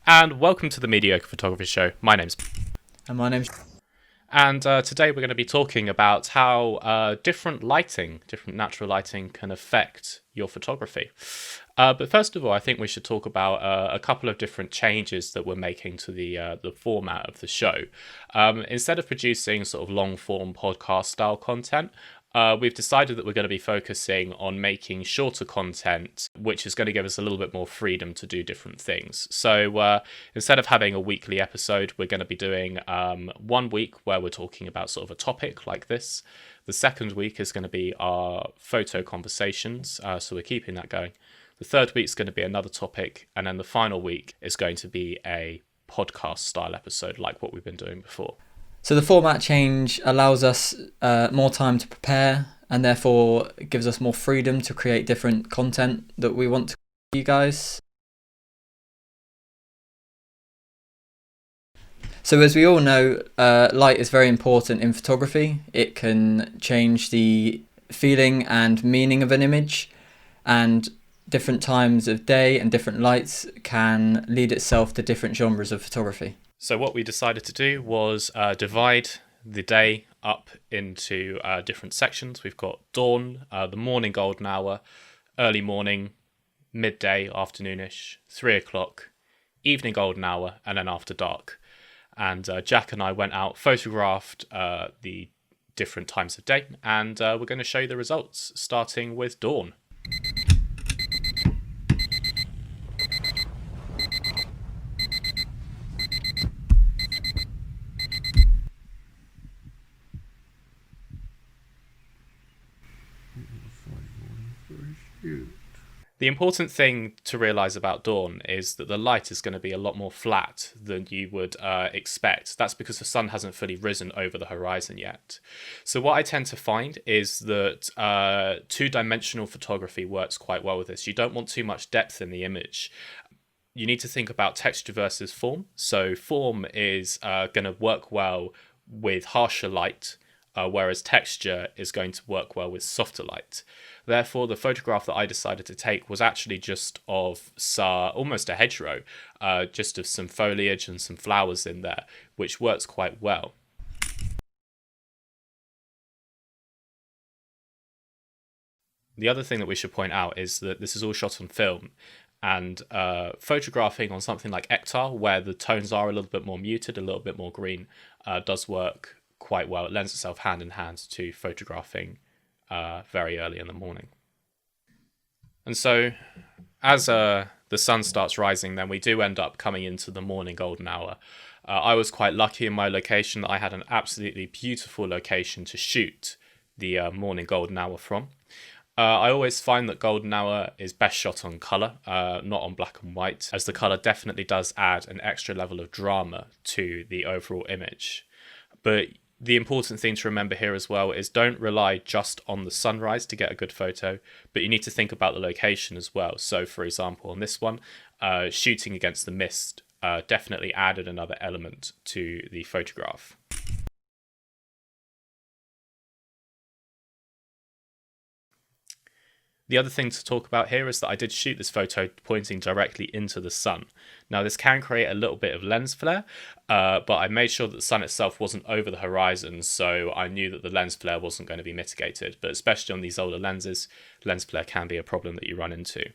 And welcome to the Mediocre Photography Show. My name's And my name's... and today we're going to be talking about how different natural lighting, can affect your photography. But first of all, I think we should talk about a couple of different changes that we're making to the format of the show. Instead of producing sort of long form podcast style content, we've decided that we're going to be focusing on making shorter content, which is going to give us a little bit more freedom to do different things. So instead of having a weekly episode, we're going to be doing 1 week where we're talking about sort of a topic like this. The second week is going to be our photo conversations, so we're keeping that going. The third week is going to be another topic, and then the final week is going to be a podcast style episode like what we've been doing before. So the format change allows us more time to prepare, and therefore gives us more freedom to create different content that we want to you guys. So as we all know, light is very important in photography. It can change the feeling and meaning of an image, and different times of day and different lights can lead itself to different genres of photography. So what we decided to do was divide the day up into different sections. We've got dawn, the morning golden hour, early morning, midday, afternoonish, 3 o'clock, evening golden hour, and then after dark. And Jack and I went out, photographed the different times of day, and we're going to show you the results, starting with dawn. The important thing to realise about dawn is that the light is going to be a lot more flat than you would expect. That's because the sun hasn't fully risen over the horizon yet. So what I tend to find is that two-dimensional photography works quite well with this. You don't want too much depth in the image. You need to think about texture versus form. So form is going to work well with harsher light, whereas texture is going to work well with softer light. Therefore, the photograph that I decided to take was actually just of almost a hedgerow, just of some foliage and some flowers in there, which works quite well. The other thing that we should point out is that this is all shot on film, and photographing on something like Ektar, where the tones are a little bit more muted, a little bit more green, does work quite well. It lends itself hand in hand to photographing very early in the morning. And so as the sun starts rising, then we do end up coming into the morning golden hour. I was quite lucky in my location that I had an absolutely beautiful location to shoot the morning golden hour from. I always find that golden hour is best shot on colour, not on black and white, as the colour definitely does add an extra level of drama to the overall image. But the important thing to remember here as well is don't rely just on the sunrise to get a good photo, but you need to think about the location as well. So for example, on this one, shooting against the mist definitely added another element to the photograph. The other thing to talk about here is that I did shoot this photo pointing directly into the sun. Now this can create a little bit of lens flare, but I made sure that the sun itself wasn't over the horizon, so I knew that the lens flare wasn't going to be mitigated. But especially on these older lenses, lens flare can be a problem that you run into.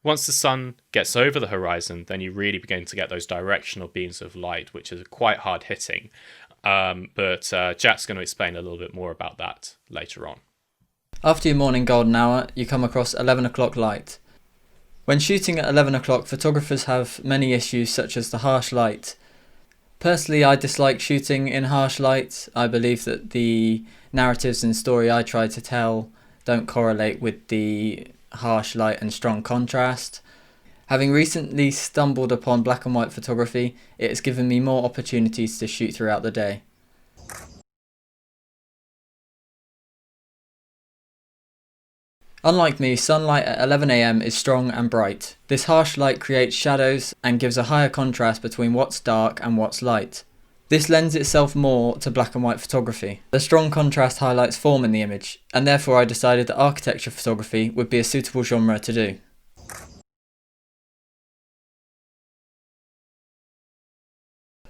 Once the sun gets over the horizon, then you really begin to get those directional beams of light, which is quite hard hitting. But Jack's going to explain a little bit more about that later on. After your morning golden hour, you come across 11 o'clock light. When shooting at 11 o'clock, photographers have many issues such as the harsh light. Personally, I dislike shooting in harsh light. I believe that the narratives and story I try to tell don't correlate with the harsh light and strong contrast. Having recently stumbled upon black and white photography, it has given me more opportunities to shoot throughout the day. Unlike me, sunlight at 11 AM is strong and bright. This harsh light creates shadows and gives a higher contrast between what's dark and what's light. This lends itself more to black and white photography. The strong contrast highlights form in the image, and therefore I decided that architecture photography would be a suitable genre to do.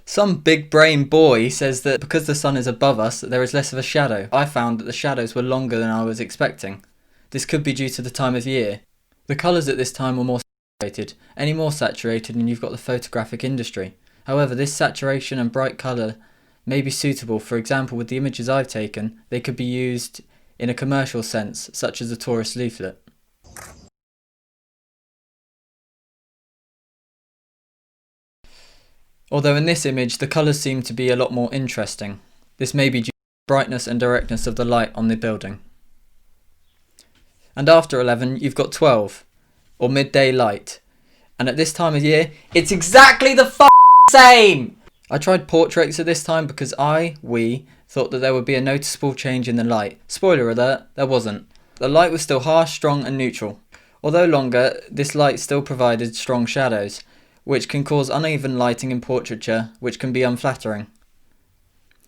Some big brain boy says that because the sun is above us, there is less of a shadow. I found that the shadows were longer than I was expecting. This could be due to the time of year. The colours at this time were more saturated. Any more saturated and you've got the photographic industry. However, this saturation and bright colour may be suitable. For example, with the images I've taken, they could be used in a commercial sense, such as a tourist leaflet. Although in this image the colours seem to be a lot more interesting. This may be due to the brightness and directness of the light on the building. And after 11 you've got 12, or midday light. And at this time of year, it's exactly the same! I tried portraits at this time because we thought that there would be a noticeable change in the light. Spoiler alert, there wasn't. The light was still harsh, strong and neutral. Although longer, this light still provided strong shadows, which can cause uneven lighting in portraiture, which can be unflattering.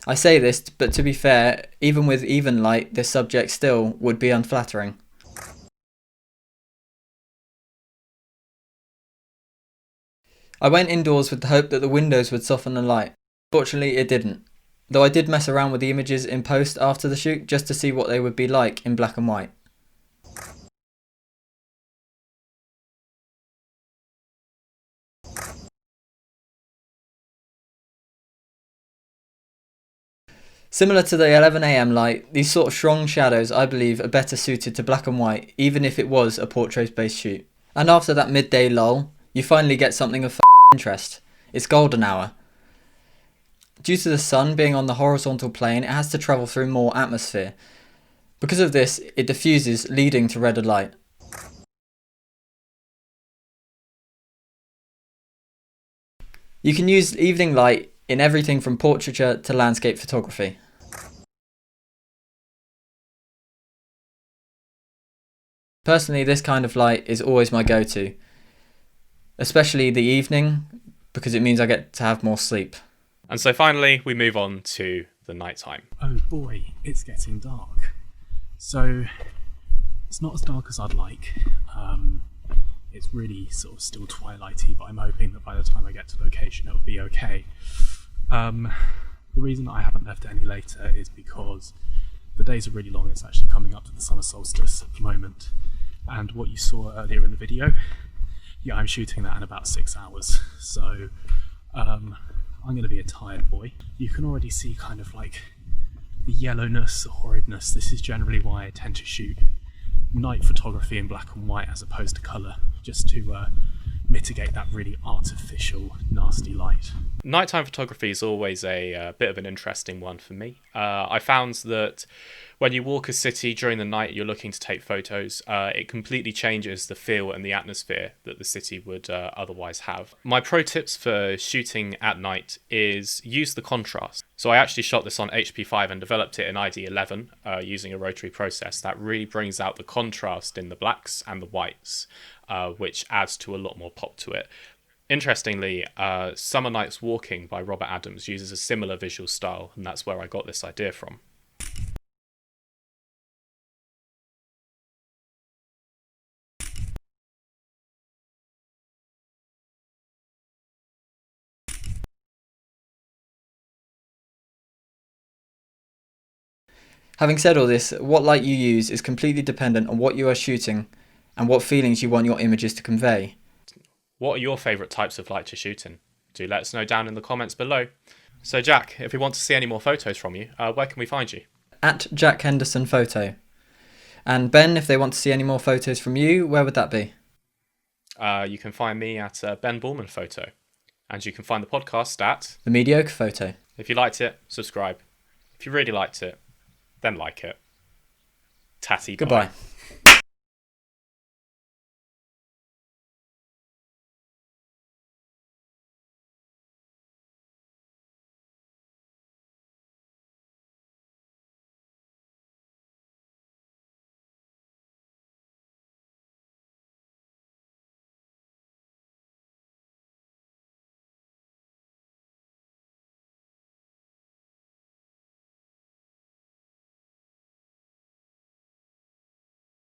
I say this, but to be fair, even with even light, this subject still would be unflattering. I went indoors with the hope that the windows would soften the light. Fortunately, it didn't, though I did mess around with the images in post after the shoot just to see what they would be like in black and white. Similar to the 11 AM light, these sort of strong shadows I believe are better suited to black and white, even if it was a portrait-based shoot. And after that midday lull, you finally get something of interest. It's golden hour. Due to the sun being on the horizontal plane, it has to travel through more atmosphere. Because of this, it diffuses, leading to redder light. You can use evening light in everything from portraiture to landscape photography. Personally, this kind of light is always my go-to, especially the evening, because it means I get to have more sleep. And so finally, we move on to the nighttime. Oh boy, it's getting dark. So, it's not as dark as I'd like. It's really sort of still twilighty, but I'm hoping that by the time I get to location it'll be okay. The reason I haven't left it any later is because the days are really long. It's actually coming up to the summer solstice at the moment. And what you saw earlier in the video, yeah, I'm shooting that in about 6 hours. So I'm going to be a tired boy. You can already see kind of like the yellowness, the horridness. This is generally why I tend to shoot night photography in black and white as opposed to colour, just to mitigate that really artificial, nasty light. Nighttime photography is always a bit of an interesting one for me. I found that when you walk a city during the night, you're looking to take photos, it completely changes the feel and the atmosphere that the city would otherwise have. My pro tips for shooting at night is use the contrast. So I actually shot this on HP5 and developed it in ID11 using a rotary process that really brings out the contrast in the blacks and the whites, which adds to a lot more pop to it. Interestingly, Summer Nights Walking by Robert Adams uses a similar visual style, and that's where I got this idea from. Having said all this, what light you use is completely dependent on what you are shooting and what feelings you want your images to convey. What are your favourite types of light to shoot in? Do let us know down in the comments below. So Jack, if we want to see any more photos from you, where can we find you? At Jack Henderson Photo. And Ben, if they want to see any more photos from you, where would that be? You can find me at Ben Borman Photo. And you can find the podcast at The Mediocre Photo. If you liked it, subscribe. If you really liked it, then like it. Tatty bye. Goodbye.